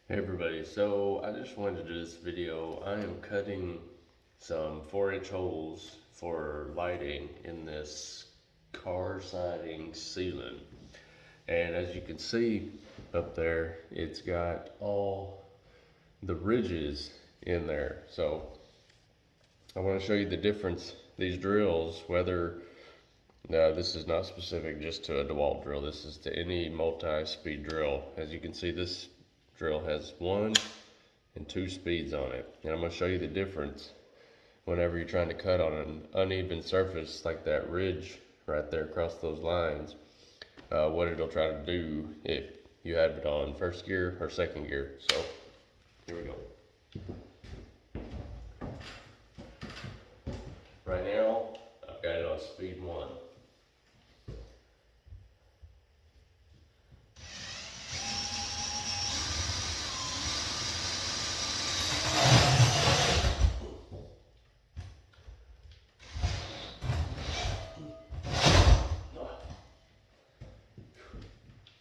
Hey everybody, so I just wanted to do this video. I am cutting some 4-inch holes for lighting in this car siding ceiling. And as you can see up there, it's got all the ridges in there. So I want to show you the difference. These drills, whether this is not specific just to a DeWalt drill, this is to any multi-speed drill. As you can see, this drill has 1 and 2 speeds on it, and I'm going to show you the difference whenever you're trying to cut on an uneven surface like that ridge right there across those lines, what it'll try to do if you have it on first gear or second gear. So here we go. Right now I've got it on speed 1.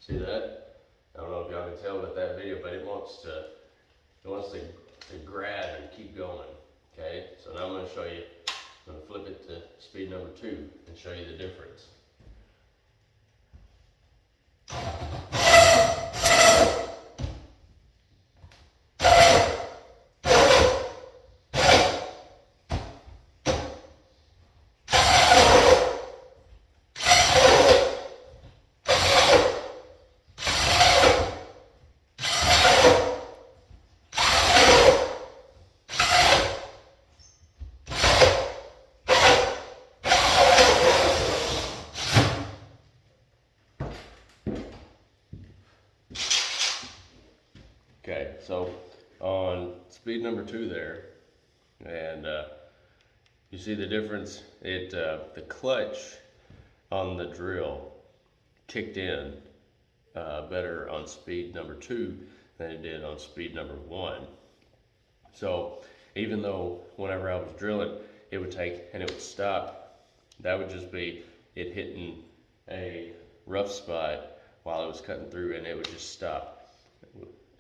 See that? I don't know if y'all can tell with that video, but it wants to grab and keep going. Okay, so now I'm going to show you. I'm going to flip it to speed number 2 and show you the difference. Okay, so on speed number 2 there, and you see the difference. The clutch on the drill kicked in better on speed number 2 than it did on speed number 1. So even though whenever I was drilling, it would take and it would stop, that would just be it hitting a rough spot while it was cutting through, and it would just stop.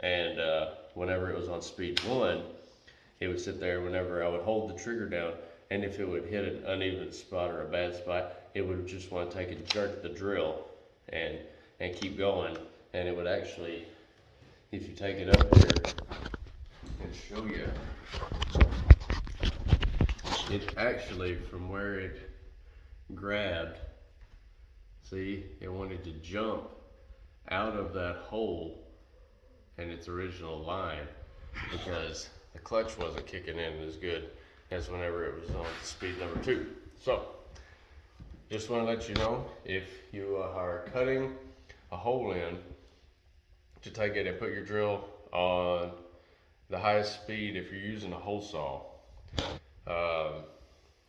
And whenever it was on speed 1, it would sit there. Whenever I would hold the trigger down, and if it would hit an uneven spot or a bad spot, it would just want to take and jerk the drill and keep going. And it would actually, if you take it up here and show you, it actually, from where it grabbed, see, it wanted to jump out of that hole in its original line because the clutch wasn't kicking in as good as whenever it was on speed number 2. So just want to let you know, if you are cutting a hole in, to take it and put your drill on the highest speed if you're using a hole saw,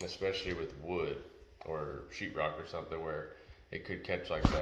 especially with wood or sheetrock or something where it could catch like that.